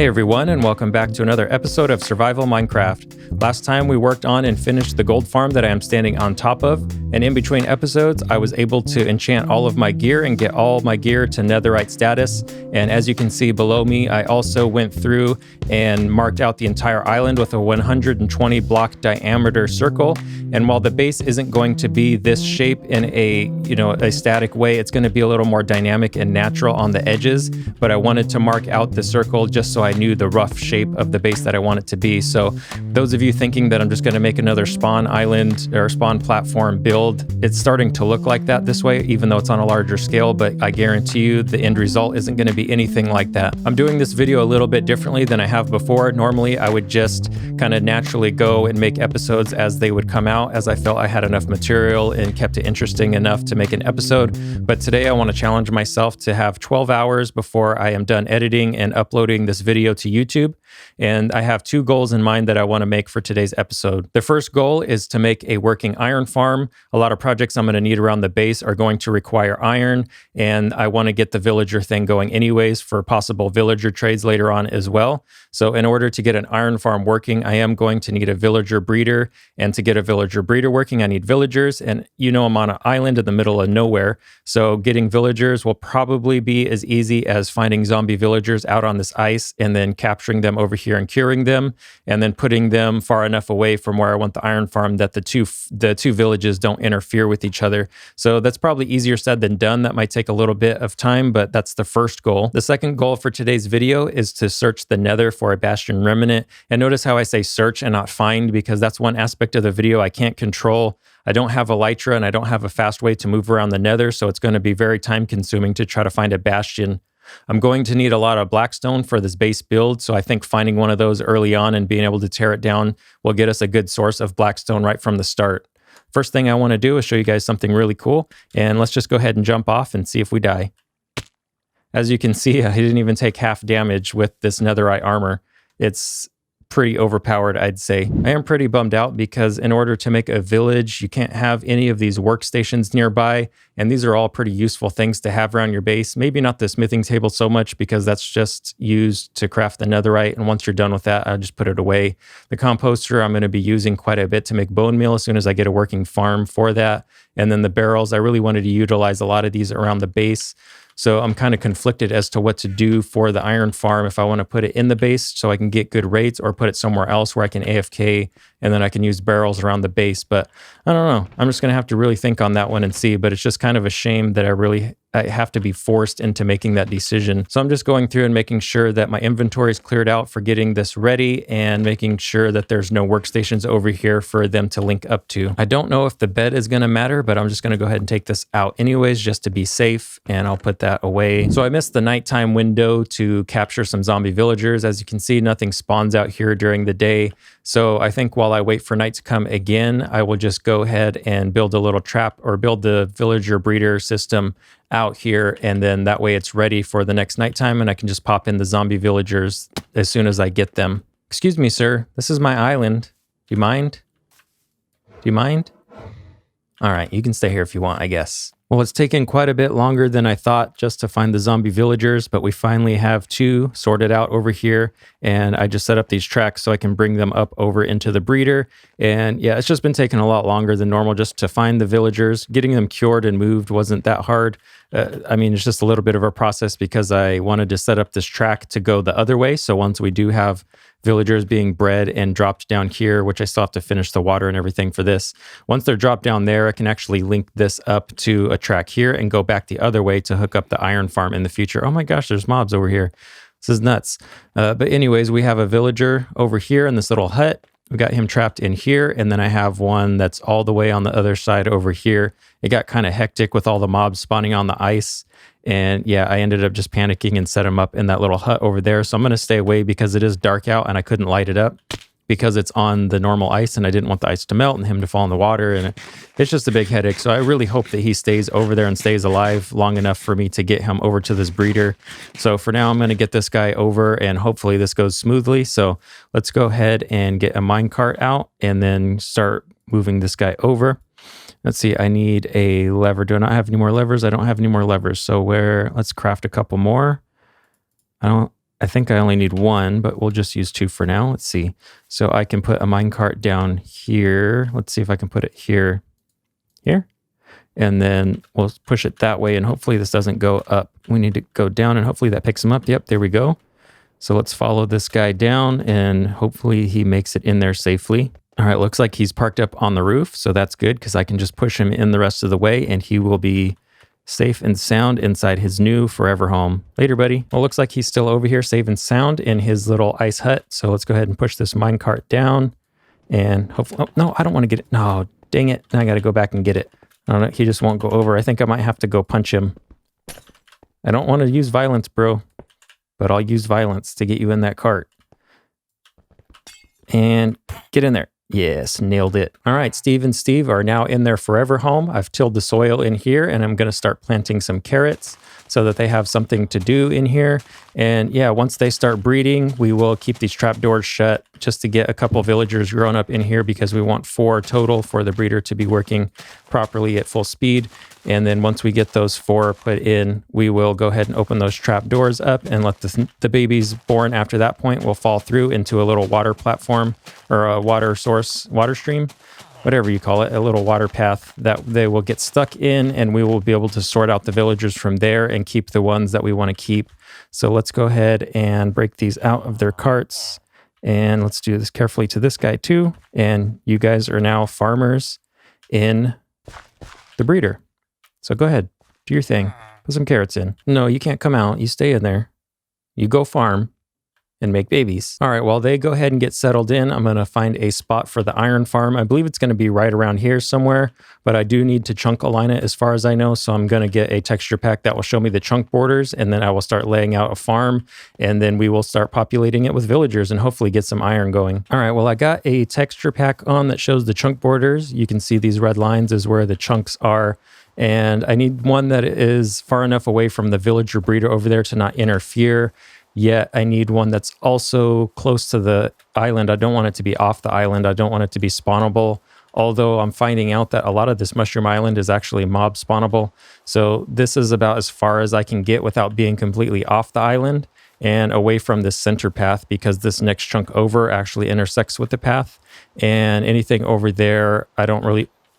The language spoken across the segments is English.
Hey everyone, and welcome back to another episode of Survival Minecraft. Last time we worked on and finished the gold farm that I am standing on top of, and in between episodes I was able to enchant all of my gear and get all my gear to netherite status. And as you can see below me, I also went through and marked out the entire island with a 120 block diameter circle. And while the base isn't going to be this shape in a static way, it's going to be a little more dynamic and natural on the edges, but I wanted to mark out the circle just so I knew the rough shape of the base that I want it to be. So those of you thinking that I'm just going to make another spawn island or spawn platform build, it's starting to look like that this way, even though it's on a larger scale, but I guarantee you the end result isn't going to be anything like that. I'm doing this video a little bit differently than I have before. Normally I would just kind of naturally go and make episodes as they would come out, as I felt I had enough material and kept it interesting enough to make an episode. But today I want to challenge myself to have 12 hours before I am done editing and uploading this video to YouTube. And I have two goals in mind that I want to make for today's episode. The first goal is to make a working iron farm. A lot of projects I'm going to need around the base are going to require iron, and I want to get the villager thing going anyways for possible villager trades later on as well. So in order to get an iron farm working, I am going to need a villager breeder, and to get a villager breeder working, I need villagers, and I'm on an island in the middle of nowhere, so getting villagers will probably be as easy as finding zombie villagers out on this ice and then capturing them over here and curing them, and then putting them far enough away from where I want the iron farm that the two villages don't interfere with each other. So that's probably easier said than done. That might take a little bit of time, but that's the first goal. The second goal for today's video is to search the nether for a bastion remnant. And notice how I say search and not find, because that's one aspect of the video I can't control. I don't have elytra and I don't have a fast way to move around the nether, so it's going to be very time consuming to try to find a bastion. I'm going to need a lot of blackstone for this base build, so I think finding one of those early on and being able to tear it down will get us a good source of blackstone right from the start. First thing I want to do is show you guys something really cool, and let's just go ahead and jump off and see if we die. As you can see, I didn't even take half damage with this netherite armor. It's pretty overpowered, I'd say. I am pretty bummed out because in order to make a village, you can't have any of these workstations nearby, and these are all pretty useful things to have around your base. Maybe not the smithing table so much, because that's just used to craft the netherite, and once you're done with that, I'll just put it away. The composter I'm going to be using quite a bit to make bone meal as soon as I get a working farm for that. And then the barrels, I really wanted to utilize a lot of these around the base. So I'm kind of conflicted as to what to do for the iron farm, if I want to put it in the base so I can get good rates, or put it somewhere else where I can AFK and then I can use barrels around the base. But I don't know. I'm just going to have to really think on that one and see. But it's just kind of a shame that I have to be forced into making that decision. So I'm just going through and making sure that my inventory is cleared out for getting this ready, and making sure that there's no workstations over here for them to link up to. I don't know if the bed is going to matter, but I'm just going to go ahead and take this out anyways, just to be safe, and I'll put that away. So I missed the nighttime window to capture some zombie villagers. As you can see, nothing spawns out here during the day. So I think while I wait for night to come again, I will just go ahead and build a little trap, or build the villager breeder system out here, and then that way it's ready for the next nighttime, and I can just pop in the zombie villagers as soon as I get them. Excuse me, sir. This is my island. Do you mind? Do you mind? All right, you can stay here if you want, I guess. Well, it's taken quite a bit longer than I thought just to find the zombie villagers, but we finally have two sorted out over here, and I just set up these tracks so I can bring them up over into the breeder. And yeah, it's just been taking a lot longer than normal just to find the villagers. Getting them cured and moved wasn't that hard. It's just a little bit of a process because I wanted to set up this track to go the other way. So once we do have villagers being bred and dropped down here, which I still have to finish the water and everything for this. Once they're dropped down there, I can actually link this up to a track here and go back the other way to hook up the iron farm in the future. Oh my gosh, there's mobs over here. This is nuts. But anyways, we have a villager over here in this little hut. We got him trapped in here, and then I have one that's all the way on the other side over here. It got kind of hectic with all the mobs spawning on the ice. And yeah, I ended up just panicking and set him up in that little hut over there. So I'm going to stay away because it is dark out and I couldn't light it up because it's on the normal ice, and I didn't want the ice to melt and him to fall in the water. And it's just a big headache. So I really hope that he stays over there and stays alive long enough for me to get him over to this breeder. So for now, I'm going to get this guy over, and hopefully this goes smoothly. So let's go ahead and get a minecart out and then start moving this guy over. Let's see, I need a lever. Do I not have any more levers? I don't have any more levers. So let's craft a couple more. I think I only need one, but we'll just use two for now. Let's see. So I can put a minecart down here. Let's see if I can put it here. Here. And then we'll push it that way. And hopefully this doesn't go up. We need to go down and hopefully that picks him up. Yep, there we go. So let's follow this guy down and hopefully he makes it in there safely. All right, looks like he's parked up on the roof. So that's good because I can just push him in the rest of the way and he will be safe and sound inside his new forever home. Later, buddy. Well, looks like he's still over here safe and sound in his little ice hut. So let's go ahead and push this minecart down and hopefully, oh, no, I don't want to get it. No, dang it. Now I got to go back and get it. I don't know. He just won't go over. I think I might have to go punch him. I don't want to use violence, bro, but I'll use violence to get you in that cart. And get in there. Yes, nailed it. All right, Steve and Steve are now in their forever home. I've tilled the soil in here and I'm going to start planting some carrots so that they have something to do in here. And yeah, once they start breeding, we will keep these trapdoors shut just to get a couple villagers grown up in here because we want 4 total for the breeder to be working properly at full speed. And then once we get those 4 put in, we will go ahead and open those trapdoors up and let the babies born after that point will fall through into a little water platform or a water source, water stream, whatever you call it, a little water path that they will get stuck in and we will be able to sort out the villagers from there and keep the ones that we want to keep. So let's go ahead and break these out of their carts and let's do this carefully to this guy too. And you guys are now farmers in the breeder. So go ahead, do your thing, put some carrots in. No, you can't come out, you stay in there. You go farm and make babies. All right, while they go ahead and get settled in, I'm gonna find a spot for the iron farm. I believe it's gonna be right around here somewhere, but I do need to chunk align it as far as I know. So I'm gonna get a texture pack that will show me the chunk borders and then I will start laying out a farm and then we will start populating it with villagers and hopefully get some iron going. All right, well, I got a texture pack on that shows the chunk borders. You can see these red lines is where the chunks are. And I need one that is far enough away from the villager breeder over there to not interfere. Yet I need one that's also close to the island. I don't want it to be off the island. I don't want it to be spawnable. Although I'm finding out that a lot of this mushroom island is actually mob spawnable. So this is about as far as I can get without being completely off the island and away from this center path because this next chunk over actually intersects with the path. And anything over there,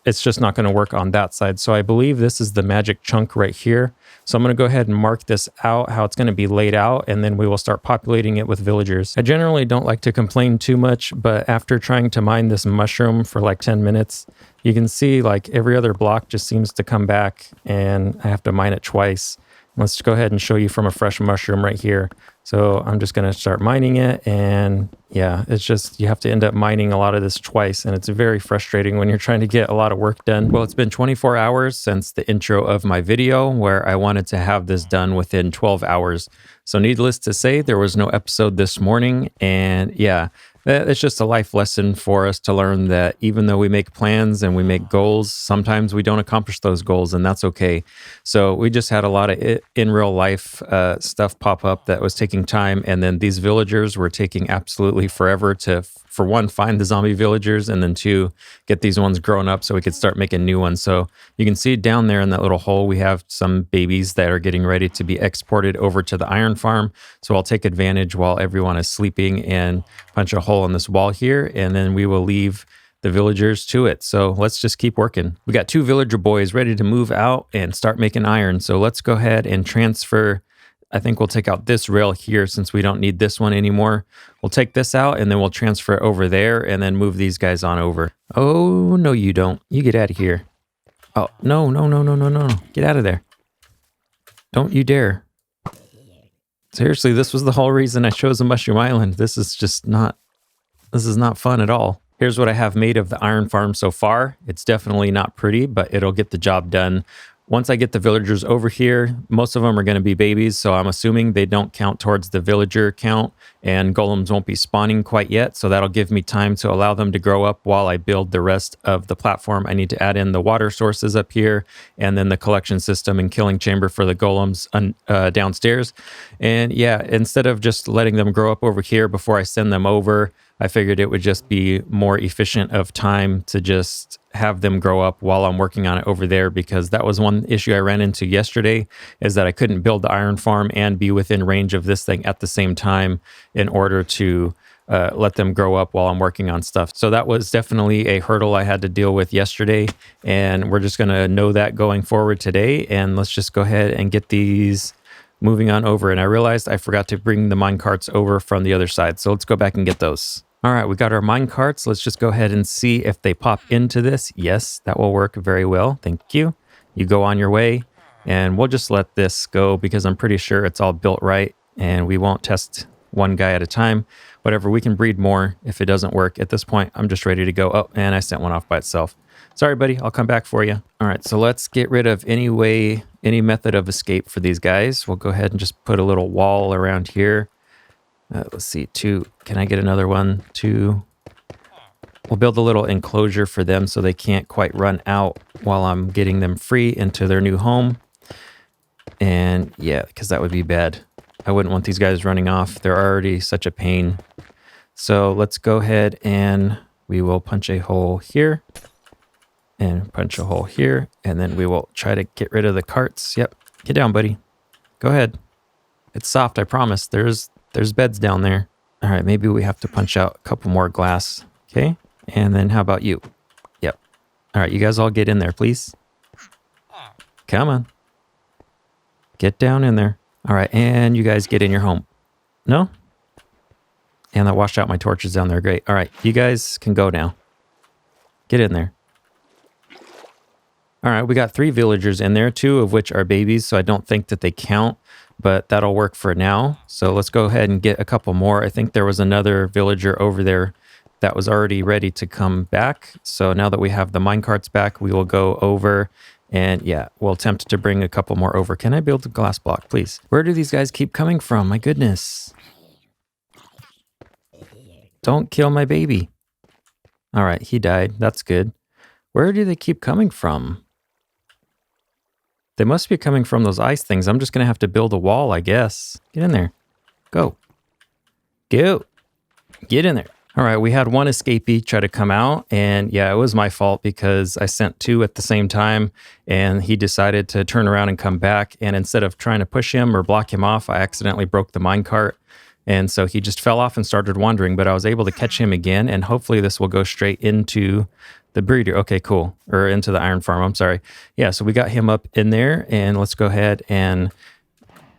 it's just not going to work on that side. So I believe this is the magic chunk right here. So I'm going to go ahead and mark this out, how it's going to be laid out, and then we will start populating it with villagers. I generally don't like to complain too much, but after trying to mine this mushroom for like 10 minutes, you can see like every other block just seems to come back and I have to mine it twice. Let's go ahead and show you from a fresh mushroom right here. So I'm just going to start mining it. And yeah, it's just, you have to end up mining a lot of this twice. And it's very frustrating when you're trying to get a lot of work done. Well, it's been 24 hours since the intro of my video where I wanted to have this done within 12 hours. So needless to say, there was no episode this morning. And yeah, it's just a life lesson for us to learn that even though we make plans and we make goals, sometimes we don't accomplish those goals, and that's okay. So we just had a lot of in real life stuff pop up that was taking time, and then these villagers were taking absolutely forever to, for one, find the zombie villagers, and then 2, get these ones grown up so we could start making new ones. So you can see down there in that little hole, we have some babies that are getting ready to be exported over to the iron farm. So I'll take advantage while everyone is sleeping and punch a hole in this wall here, and then we will leave the villagers to it. So let's just keep working. We got 2 villager boys ready to move out and start making iron. So let's go ahead and transfer. I think we'll take out this rail here since we don't need this one anymore. We'll take this out and then we'll transfer it over there and then move these guys on over. Oh, no, you don't. You get out of here. Oh, no. Get out of there. Don't you dare. Seriously, this was the whole reason I chose a mushroom island. This is not fun at all. Here's what I have made of the iron farm so far. It's definitely not pretty, but it'll get the job done. Once I get the villagers over here, most of them are going to be babies, so I'm assuming they don't count towards the villager count, and golems won't be spawning quite yet, so that'll give me time to allow them to grow up while I build the rest of the platform. I need to add in the water sources up here, and then the collection system and killing chamber for the golems downstairs. And yeah, instead of just letting them grow up over here before I send them over, I figured it would just be more efficient of time to just have them grow up while I'm working on it over there, because that was one issue I ran into yesterday, is that I couldn't build the iron farm and be within range of this thing at the same time in order to let them grow up while I'm working on stuff. So that was definitely a hurdle I had to deal with yesterday, and we're just going to know that going forward today. And let's just go ahead and get these moving on over. And I realized I forgot to bring the mine carts over from the other side, so let's go back and get those. All right, we got our mine carts. Let's just go ahead and see if they pop into this. Yes, that will work very well. Thank you. You go on your way, and we'll just let this go because I'm pretty sure it's all built right, and we won't test one guy at a time. Whatever, we can breed more if it doesn't work. At this point, I'm just ready to go. Oh, and I sent one off by itself. Sorry, buddy. I'll come back for you. All right, so let's get rid of any method of escape for these guys. We'll go ahead and just put a little wall around here. Let's see, 2. Can I get another one? 2. We'll build a little enclosure for them so they can't quite run out while I'm getting them free into their new home. And yeah, because that would be bad. I wouldn't want these guys running off. They're already such a pain. So let's go ahead and we will punch a hole here and punch a hole here. And then we will try to get rid of the carts. Yep. Get down, buddy. Go ahead. It's soft, I promise. There's beds down there. All right, maybe we have to punch out a couple more glass. Okay. And then how about you? Yep. All right, you guys all get in there, please. Come on. Get down in there. All right, and you guys get in your home. No? And I washed out my torches down there. Great. All right, you guys can go now. Get in there. All right, we got 3 villagers in there, 2 of which are babies, so I don't think that they count, but that'll work for now. So let's go ahead and get a couple more. I think there was another villager over there that was already ready to come back. So now that we have the minecarts back, we will go over and yeah, we'll attempt to bring a couple more over. Can I build a glass block, please? Where do these guys keep coming from? My goodness. Don't kill my baby. All right, he died. That's good. Where do they keep coming from? They must be coming from those ice things. I'm just going to have to build a wall, I guess. Get in there. Go. Go. Get in there. All right, we had one escapee try to come out, and yeah, it was my fault because I sent 2 at the same time, and he decided to turn around and come back, and instead of trying to push him or block him off, I accidentally broke the minecart, and so he just fell off and started wandering, but I was able to catch him again, and hopefully this will go straight into the breeder. Okay, cool. Or into the iron farm, I'm sorry. Yeah, so we got him up in there, and let's go ahead and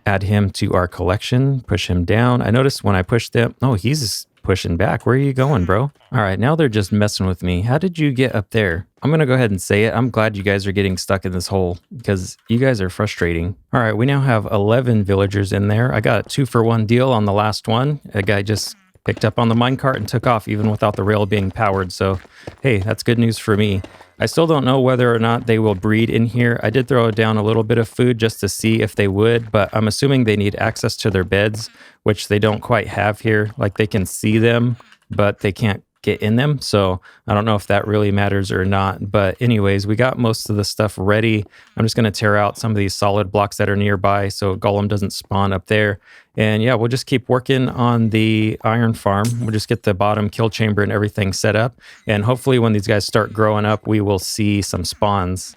add him to our collection, push him down. I noticed when I pushed them, oh, he's pushing back. Where are you going, bro? All right, now they're just messing with me. How did you get up there? I'm gonna go ahead and say it. I'm glad you guys are getting stuck in this hole because you guys are frustrating. All right, we now have 11 villagers in there. I got a 2-for-1 deal on the last one. A guy just picked up on the minecart and took off even without the rail being powered. So, hey, that's good news for me. I still don't know whether or not they will breed in here. I did throw down a little bit of food just to see if they would, but I'm assuming they need access to their beds, which they don't quite have here. Like they can see them, but they can't get in them. So I don't know if that really matters or not. But anyways, we got most of the stuff ready. I'm just going to tear out some of these solid blocks that are nearby so Golem doesn't spawn up there. And yeah, we'll just keep working on the iron farm. We'll just get the bottom kill chamber and everything set up. And hopefully when these guys start growing up, we will see some spawns.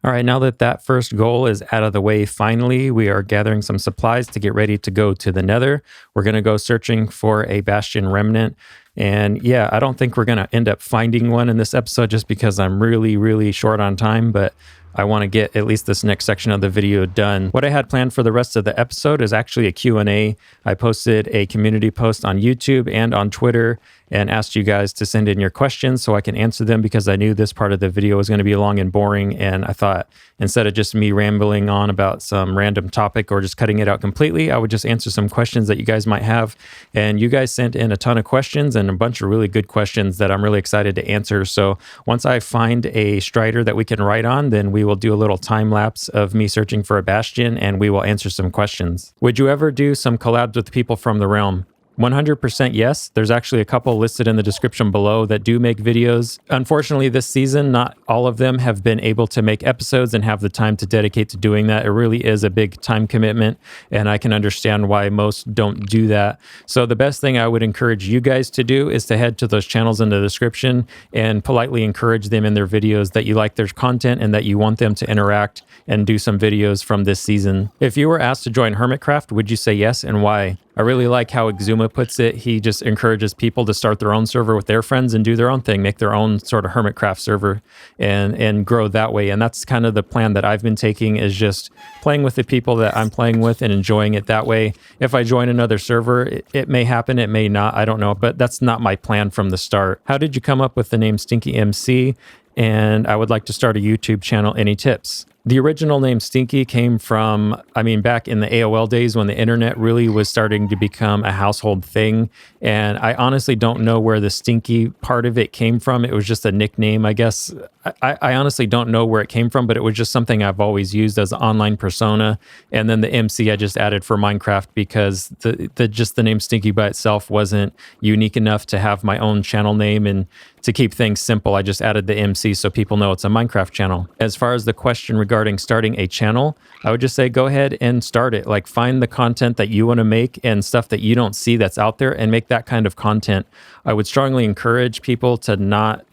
All right, now that that first goal is out of the way, finally, we are gathering some supplies to get ready to go to the Nether. We're going to go searching for a Bastion remnant. And yeah, I don't think we're going to end up finding one in this episode just because I'm really short on time, but I want to get at least this next section of the video done. What I had planned for the rest of the episode is actually a Q&A. I posted a community post on YouTube and on Twitter and asked you guys to send in your questions so I can answer them because I knew this part of the video was going to be long and boring. And I thought instead of just me rambling on about some random topic or just cutting it out completely, I would just answer some questions that you guys might have. And you guys sent in a ton of questions and a bunch of really good questions that I'm really excited to answer. So once I find a Strider that we can write on, then we will do a little time lapse of me searching for a Bastion and we will answer some questions. Would you ever do some collabs with people from the realm? 100% yes. There's actually a couple listed in the description below that do make videos. Unfortunately, this season, not all of them have been able to make episodes and have the time to dedicate to doing that. It really is a big time commitment, and I can understand why most don't do that. So the best thing I would encourage you guys to do is to head to those channels in the description and politely encourage them in their videos that you like their content and that you want them to interact and do some videos from this season. If you were asked to join Hermitcraft, would you say yes, and why? I really like how Exuma puts it. He just encourages people to start their own server with their friends and do their own thing, make their own sort of Hermitcraft server and grow that way. And that's kind of the plan that I've been taking, is just playing with the people that I'm playing with and enjoying it that way. If I join another server, it may happen, it may not, I don't know, but that's not my plan from the start. How did you come up with the name Stinky MC? And I would like to start a YouTube channel. Any tips? The original name Stinky came from, back in the AOL days when the internet really was starting to become a household thing. And I honestly don't know where the Stinky part of it came from. It was just a nickname, I guess. I honestly don't know where it came from, but it was just something I've always used as an online persona. And then the MC I just added for Minecraft because the name Stinky by itself wasn't unique enough to have my own channel name, and to keep things simple, I just added the MC so people know it's a Minecraft channel. As far as the question regarding starting a channel, I would just say go ahead and start it. Like, find the content that you want to make and stuff that you don't see that's out there, and make that kind of content. I would strongly encourage people to not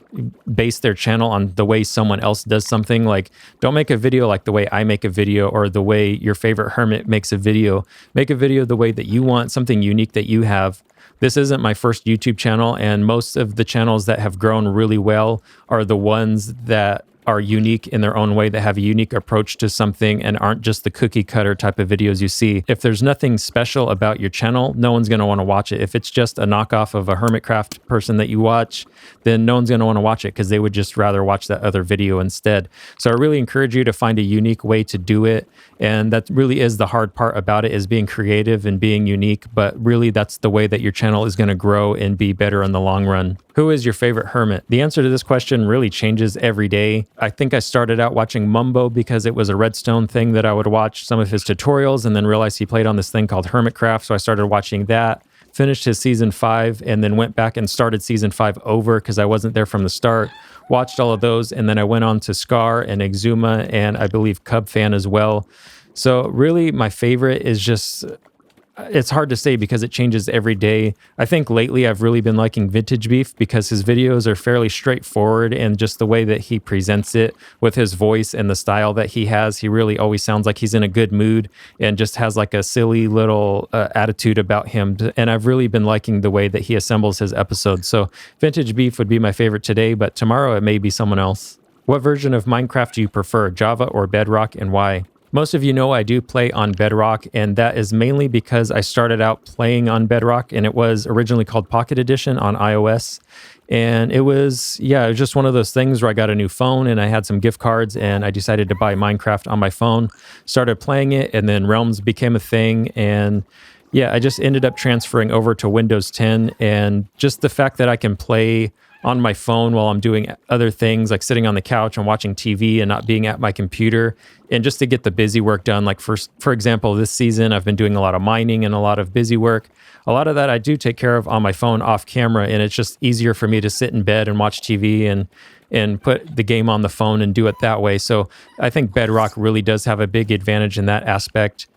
base their channel on the way someone else does something. Like, don't make a video like the way I make a video, or the way your favorite hermit makes a video. Make a video the way that you want, something unique that you have. This isn't my first YouTube channel, and most of the channels that have grown really well are the ones that are unique in their own way, that have a unique approach to something and aren't just the cookie cutter type of videos you see. If there's nothing special about your channel, no one's going to want to watch it. If it's just a knockoff of a Hermitcraft person that you watch, then no one's going to want to watch it because they would just rather watch that other video instead. So I really encourage you to find a unique way to do it. And that really is the hard part about it, is being creative and being unique. But really, that's the way that your channel is going to grow and be better in the long run. Who is your favorite hermit? The answer to this question really changes every day. I think I started out watching Mumbo because it was a Redstone thing that I would watch some of his tutorials, and then realized he played on this thing called Hermitcraft. So I started watching that, finished his season 5, and then went back and started season 5 over because I wasn't there from the start. Watched all of those, and then I went on to Scar and Exuma, and I believe Cub Fan as well. So really, my favorite is just... it's hard to say because it changes every day. I think lately I've really been liking Vintage Beef because his videos are fairly straightforward, and just the way that he presents it with his voice and the style that he has, he really always sounds like he's in a good mood and just has like a silly little attitude about him. And I've really been liking the way that he assembles his episodes. So Vintage Beef would be my favorite today, but tomorrow it may be someone else. What version of Minecraft do you prefer, Java or Bedrock, and why? Most of you know I do play on Bedrock, and that is mainly because I started out playing on Bedrock, and it was originally called Pocket Edition on iOS. And it was just one of those things where I got a new phone and I had some gift cards, and I decided to buy Minecraft on my phone, started playing it, and then Realms became a thing. And I just ended up transferring over to Windows 10, and just the fact that I can play on my phone while I'm doing other things, like sitting on the couch and watching TV and not being at my computer, and just to get the busy work done. Like for example, this season, I've been doing a lot of mining and a lot of busy work. A lot of that I do take care of on my phone off camera, and it's just easier for me to sit in bed and watch TV and put the game on the phone and do it that way. So I think Bedrock really does have a big advantage in that aspect.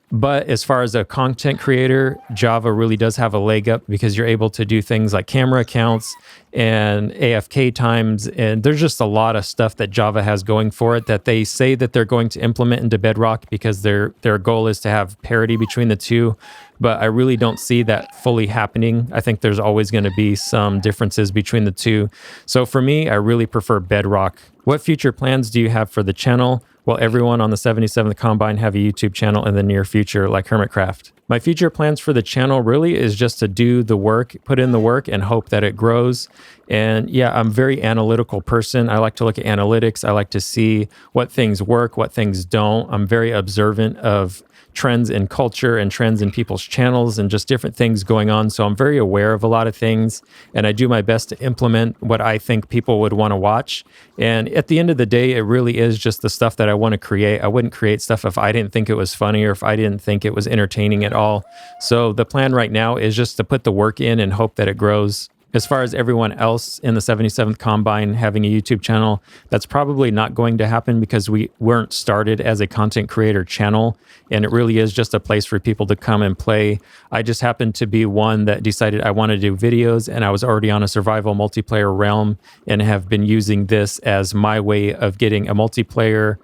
But as far as a content creator, Java really does have a leg up because you're able to do things like camera accounts and AFK times. And there's just a lot of stuff that Java has going for it that they say that they're going to implement into Bedrock because their goal is to have parity between the two. But I really don't see that fully happening. I think there's always going to be some differences between the two. So for me, I really prefer Bedrock. What future plans do you have for the channel? Will everyone on the 77th Combine have a YouTube channel in the near future like Hermitcraft? My future plans for the channel really is just to do the work, put in the work, and hope that it grows. And I'm a very analytical person. I like to look at analytics. I like to see what things work, what things don't. I'm very observant of trends in culture and trends in people's channels and just different things going on. So I'm very aware of a lot of things, and I do my best to implement what I think people would want to watch. And at the end of the day, it really is just the stuff that I want to create. I wouldn't create stuff if I didn't think it was funny or if I didn't think it was entertaining at all. So the plan right now is just to put the work in and hope that it grows. As far as everyone else in the 77th Combine having a YouTube channel, that's probably not going to happen because we weren't started as a content creator channel, and it really is just a place for people to come and play. I just happened to be one that decided I wanted to do videos, and I was already on a survival multiplayer realm and have been using this as my way of getting a multiplayer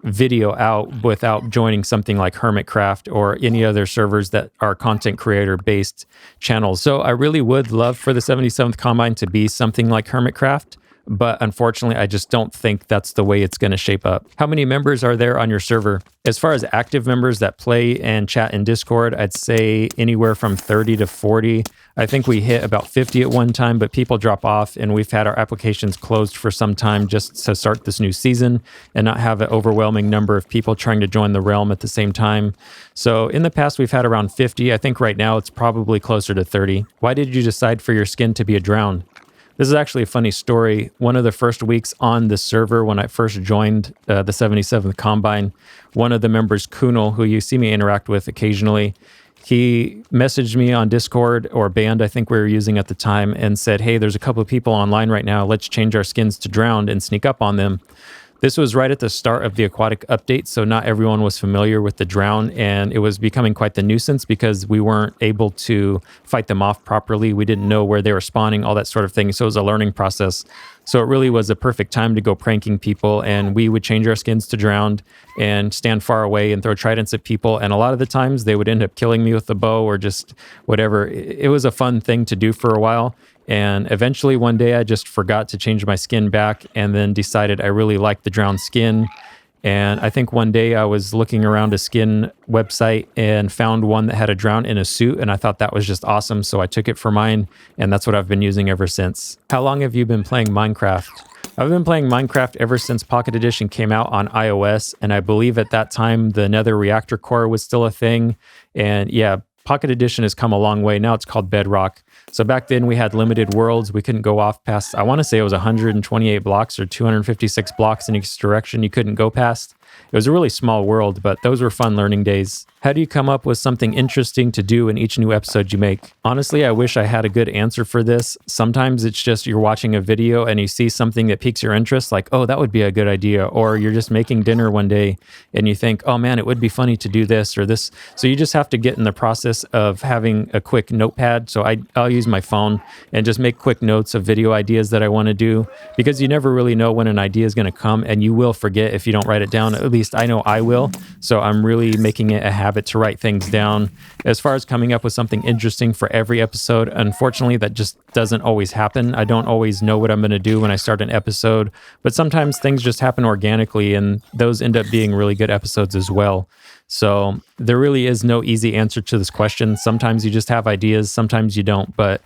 video out without joining something like Hermitcraft or any other servers that are content creator based channels. So I really would love for the 77th Combine to be something like Hermitcraft, but unfortunately I just don't think that's the way it's going to shape up. How many members are there on your server? As far as active members that play and chat in Discord, I'd say anywhere from 30 to 40. I think we hit about 50 at one time, but people drop off, and we've had our applications closed for some time just to start this new season and not have an overwhelming number of people trying to join the realm at the same time. So in the past, we've had around 50. I think right now it's probably closer to 30. Why did you decide for your skin to be a drown? This is actually a funny story. One of the first weeks on the server when I first joined the 77th Combine, one of the members, Kunal, who you see me interact with occasionally, he messaged me on Discord, or Band I think we were using at the time, and said, hey, there's a couple of people online right now. Let's change our skins to drowned and sneak up on them. This was right at the start of the aquatic update, so not everyone was familiar with the drown, and it was becoming quite the nuisance because we weren't able to fight them off properly. We didn't know where they were spawning, all that sort of thing, so it was a learning process. So it really was a perfect time to go pranking people, and we would change our skins to drowned and stand far away and throw tridents at people, and a lot of the times they would end up killing me with the bow or just whatever. It was a fun thing to do for a while. And eventually one day I just forgot to change my skin back and then decided I really liked the drowned skin. And I think one day I was looking around a skin website and found one that had a drown in a suit, and I thought that was just awesome. So I took it for mine, and that's what I've been using ever since. How long have you been playing Minecraft? I've been playing Minecraft ever since Pocket Edition came out on iOS, and I believe at that time the Nether Reactor Core was still a thing. And yeah, Pocket Edition has come a long way. Now it's called Bedrock. So back then we had limited worlds. We couldn't go off past, I want to say it was 128 blocks or 256 blocks in each direction you couldn't go past. It was a really small world, but those were fun learning days. How do you come up with something interesting to do in each new episode you make? Honestly, I wish I had a good answer for this. Sometimes it's just you're watching a video and you see something that piques your interest, like, oh, that would be a good idea. Or you're just making dinner one day and you think, oh man, it would be funny to do this or this. So you just have to get in the process of having a quick notepad. So I'll use my phone and just make quick notes of video ideas that I want to do, because you never really know when an idea is going to come, and you will forget if you don't write it down. At least I know I will. So I'm really making it a habit to write things down. As far as coming up with something interesting for every episode, unfortunately, that just doesn't always happen. I don't always know what I'm going to do when I start an episode, but sometimes things just happen organically, and those end up being really good episodes as well. So there really is no easy answer to this question. Sometimes you just have ideas, sometimes you don't. But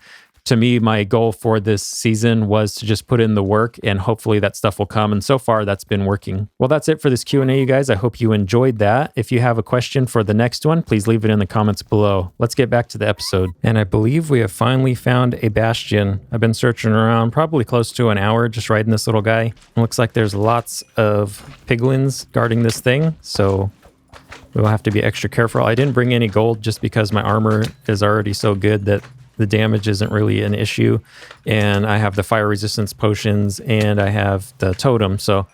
to me, my goal for this season was to just put in the work, and hopefully that stuff will come. And so far, that's been working. Well, that's it for this Q&A, you guys. I hope you enjoyed that. If you have a question for the next one, please leave it in the comments below. Let's get back to the episode. And I believe we have finally found a bastion. I've been searching around probably close to an hour just riding this little guy. It looks like there's lots of piglins guarding this thing, so we'll have to be extra careful. I didn't bring any gold just because my armor is already so good that the damage isn't really an issue, and I have the fire resistance potions and I have the totem, so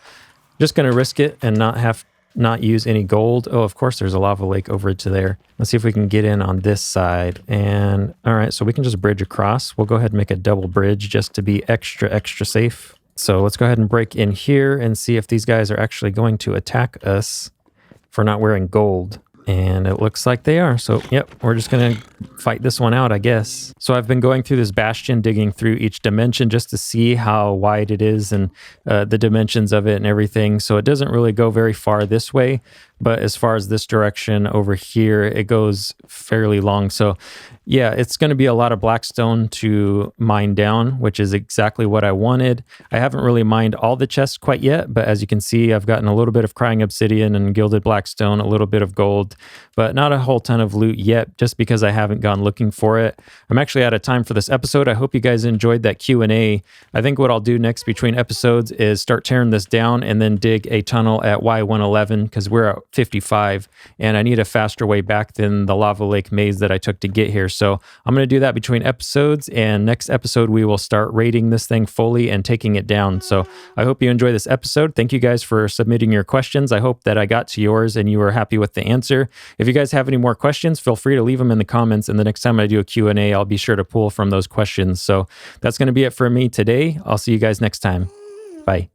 just gonna risk it and not use any gold. Oh, of course there's a lava lake over to there. Let's see if we can get in on this side. And all right, so we can just bridge across. We'll go ahead and make a double bridge just to be extra safe. So let's go ahead and break in here and see if these guys are actually going to attack us for not wearing gold. And it looks like they are. So, yep, we're just going to fight this one out, I guess. So I've been going through this bastion, digging through each dimension just to see how wide it is and the dimensions of it and everything. So it doesn't really go very far this way. But as far as this direction over here, it goes fairly long. So yeah, it's going to be a lot of blackstone to mine down, which is exactly what I wanted. I haven't really mined all the chests quite yet, but as you can see, I've gotten a little bit of crying obsidian and gilded blackstone, a little bit of gold, but not a whole ton of loot yet, just because I haven't gone looking for it. I'm actually out of time for this episode. I hope you guys enjoyed that Q&A. I think what I'll do next between episodes is start tearing this down and then dig a tunnel at Y111 because we're at 55 and I need a faster way back than the lava lake maze that I took to get here. So I'm going to do that between episodes, and next episode we will start raiding this thing fully and taking it down. So I hope you enjoy this episode. Thank you guys for submitting your questions. I hope that I got to yours and you were happy with the answer. If you guys have any more questions, feel free to leave them in the comments, and the next time I do a Q&A, I'll be sure to pull from those questions. So that's going to be it for me today. I'll see you guys next time. Bye.